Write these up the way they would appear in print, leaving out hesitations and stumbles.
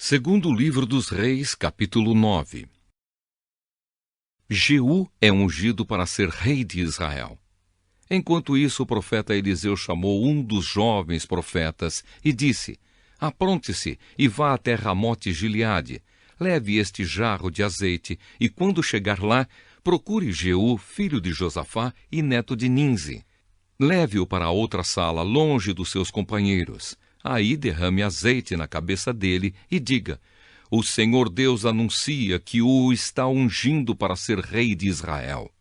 Segundo livro dos Reis, capítulo 9. Jeú é ungido para ser rei de Israel. Enquanto isso, o profeta Eliseu chamou um dos jovens profetas e disse: Apronte-se e vá até Ramote-Gileade. Leve este jarro de azeite e, quando chegar lá, procure Jeú, filho de Josafá e neto de Ninzi. Leve-o para a outra sala, longe dos seus companheiros. Aí derrame azeite na cabeça dele e diga: O Senhor Deus anuncia que o está ungindo para ser rei de Israel.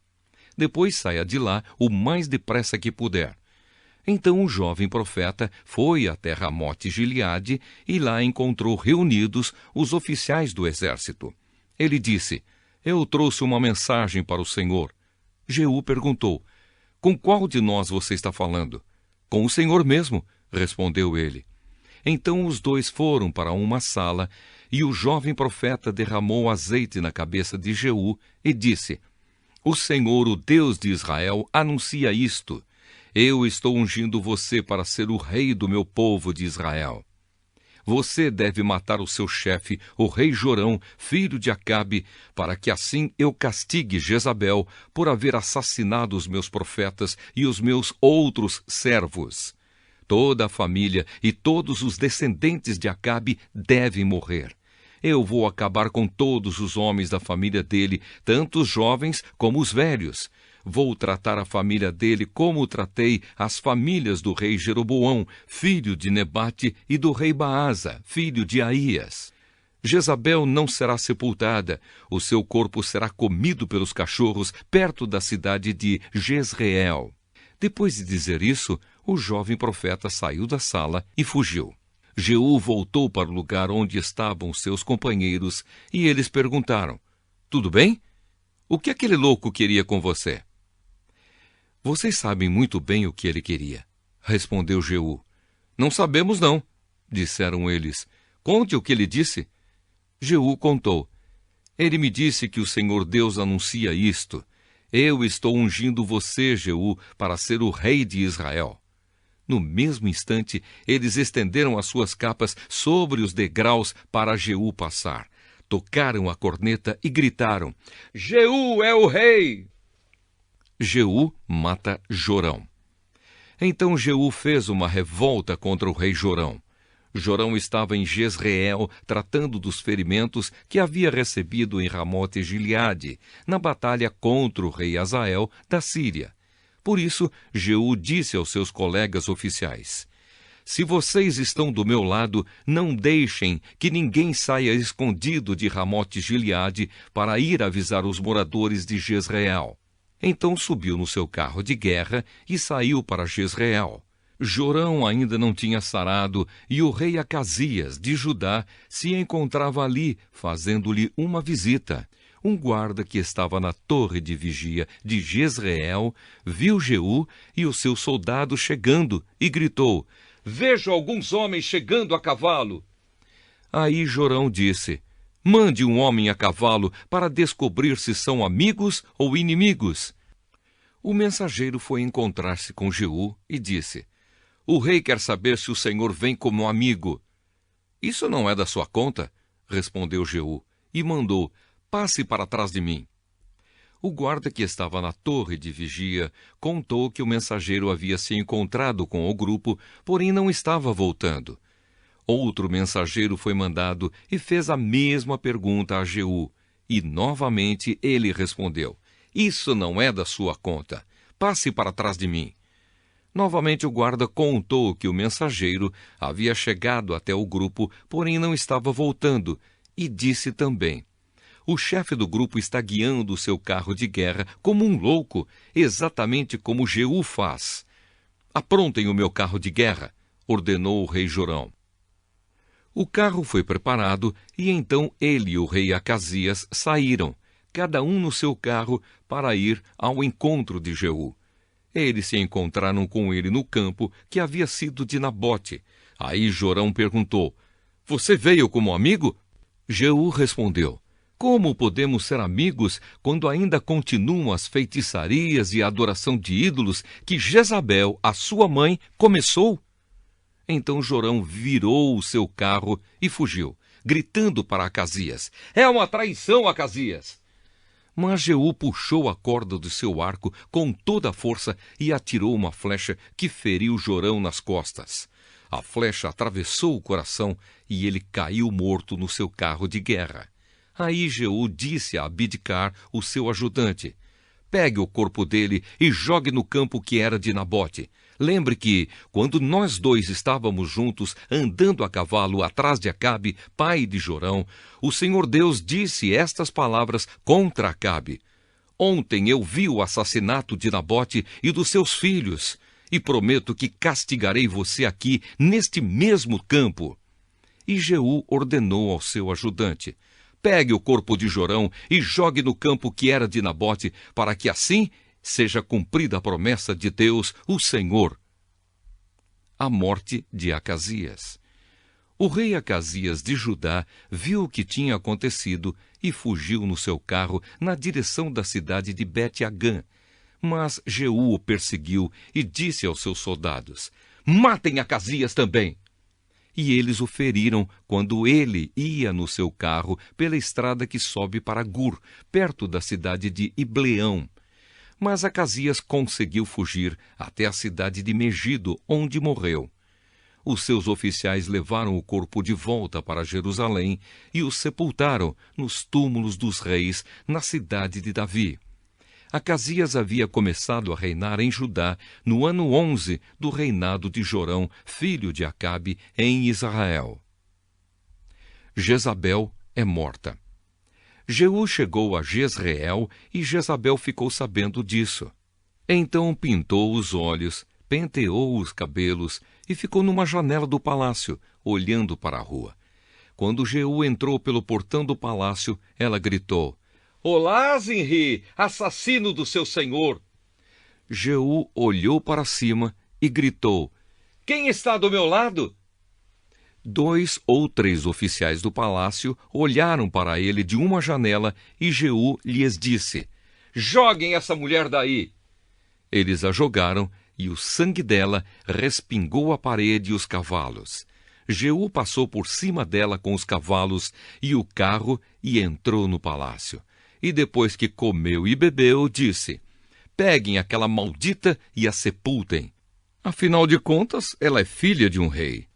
Depois saia de lá o mais depressa que puder. Então o jovem profeta foi até Ramote-Gileade e lá encontrou reunidos os oficiais do exército. Ele disse: Eu trouxe uma mensagem para o Senhor. Jeú perguntou: Com qual de nós você está falando? Com o Senhor mesmo, respondeu ele. Então os dois foram para uma sala, e o jovem profeta derramou azeite na cabeça de Jeú e disse: O Senhor, o Deus de Israel, anuncia isto: Eu estou ungindo você para ser o rei do meu povo de Israel. Você deve matar o seu chefe, o rei Jorão, filho de Acabe, para que assim eu castigue Jezabel por haver assassinado os meus profetas e os meus outros servos. Toda a família e todos os descendentes de Acabe devem morrer. Eu vou acabar com todos os homens da família dele, tanto os jovens como os velhos. Vou tratar a família dele como tratei as famílias do rei Jeroboão, filho de Nebate, e do rei Baasa, filho de Aías. Jezabel não será sepultada, o seu corpo será comido pelos cachorros perto da cidade de Jezreel. Depois de dizer isso, o jovem profeta saiu da sala e fugiu. Jeú voltou para o lugar onde estavam seus companheiros e eles perguntaram: Tudo bem? O que aquele louco queria com você? Vocês sabem muito bem o que ele queria, respondeu Jeú. Não sabemos não, disseram eles. Conte o que ele disse. Jeú contou. Ele me disse que o Senhor Deus anuncia isto: Eu estou ungindo você, Jeú, para ser o rei de Israel. No mesmo instante, eles estenderam as suas capas sobre os degraus para Jeú passar. Tocaram a corneta e gritaram: Jeú é o rei! Jeú mata Jorão. Então Jeú fez uma revolta contra o rei Jorão. Jorão estava em Jezreel tratando dos ferimentos que havia recebido em Ramote-Gileade, na batalha contra o rei Hazael da Síria. Por isso, Jeú disse aos seus colegas oficiais: Se vocês estão do meu lado, não deixem que ninguém saia escondido de Ramote-Gileade para ir avisar os moradores de Jezreel. Então subiu no seu carro de guerra e saiu para Jezreel. Jorão ainda não tinha sarado e o rei Acasias, de Judá, se encontrava ali, fazendo-lhe uma visita. Um guarda que estava na torre de vigia de Jezreel viu Jeú e os seus soldados chegando e gritou: Vejo alguns homens chegando a cavalo. Aí Jorão disse: Mande um homem a cavalo para descobrir se são amigos ou inimigos. O mensageiro foi encontrar-se com Jeú e disse: O rei quer saber se o Senhor vem como amigo. Isso não é da sua conta, respondeu Jeú, e mandou: Passe para trás de mim. O guarda que estava na torre de vigia contou que o mensageiro havia se encontrado com o grupo, porém não estava voltando. Outro mensageiro foi mandado e fez a mesma pergunta a Jeú, e novamente ele respondeu: Isso não é da sua conta. Passe para trás de mim. Novamente o guarda contou que o mensageiro havia chegado até o grupo, porém não estava voltando, e disse também: O chefe do grupo está guiando o seu carro de guerra como um louco, exatamente como Jeú faz. Aprontem o meu carro de guerra, ordenou o rei Jorão. O carro foi preparado e então ele e o rei Acasias saíram, cada um no seu carro, para ir ao encontro de Jeú. Eles se encontraram com ele no campo que havia sido de Nabote. Aí Jorão perguntou: Você veio como amigo? Jeú respondeu: Como podemos ser amigos quando ainda continuam as feitiçarias e a adoração de ídolos que Jezabel, a sua mãe, começou? Então Jorão virou o seu carro e fugiu, gritando para Acasias: é uma traição, Acasias! Mas Jeú puxou a corda do seu arco com toda a força e atirou uma flecha que feriu Jorão nas costas. A flecha atravessou o coração e ele caiu morto no seu carro de guerra. Aí Jeú disse a Abidcar, o seu ajudante: pegue o corpo dele e jogue no campo que era de Nabote. Lembre que, quando nós dois estávamos juntos, andando a cavalo atrás de Acabe, pai de Jorão, o Senhor Deus disse estas palavras contra Acabe: ontem eu vi o assassinato de Nabote e dos seus filhos, e prometo que castigarei você aqui, neste mesmo campo. E Jeú ordenou ao seu ajudante: pegue o corpo de Jorão e jogue no campo que era de Nabote, para que assim seja cumprida a promessa de Deus, o Senhor. A morte de Acasias. O rei Acasias de Judá viu o que tinha acontecido e fugiu no seu carro na direção da cidade de Bet-Agã. Mas Jeú o perseguiu e disse aos seus soldados: matem Acasias também! E eles o feriram quando ele ia no seu carro pela estrada que sobe para Gur, perto da cidade de Ibleão. Mas Acasias conseguiu fugir até a cidade de Megido, onde morreu. Os seus oficiais levaram o corpo de volta para Jerusalém e o sepultaram nos túmulos dos reis, na cidade de Davi. Acasias havia começado a reinar em Judá no ano 11 do reinado de Jorão, filho de Acabe, em Israel. Jezabel é morta. Jeú chegou a Jezreel e Jezabel ficou sabendo disso. Então pintou os olhos, penteou os cabelos e ficou numa janela do palácio, olhando para a rua. Quando Jeú entrou pelo portão do palácio, ela gritou: olá, Zinri, assassino do seu senhor! Jeú olhou para cima e gritou: quem está do meu lado? 2 ou 3 oficiais do palácio olharam para ele de uma janela e Jeú lhes disse: joguem essa mulher daí! Eles a jogaram e o sangue dela respingou a parede e os cavalos. Jeú passou por cima dela com os cavalos e o carro e entrou no palácio. E depois que comeu e bebeu, disse: peguem aquela maldita e a sepultem. Afinal de contas, ela é filha de um rei.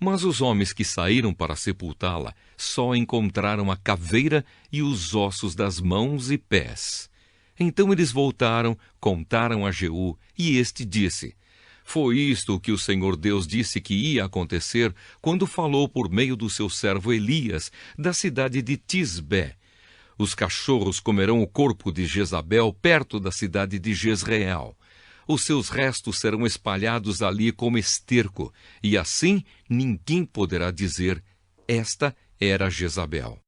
Mas os homens que saíram para sepultá-la só encontraram a caveira e os ossos das mãos e pés. Então eles voltaram, contaram a Jeú, e este disse: foi isto que o Senhor Deus disse que ia acontecer quando falou por meio do seu servo Elias, da cidade de Tisbé. Os cachorros comerão o corpo de Jezabel perto da cidade de Jezreel. Os seus restos serão espalhados ali como esterco, e assim ninguém poderá dizer: esta era Jezabel.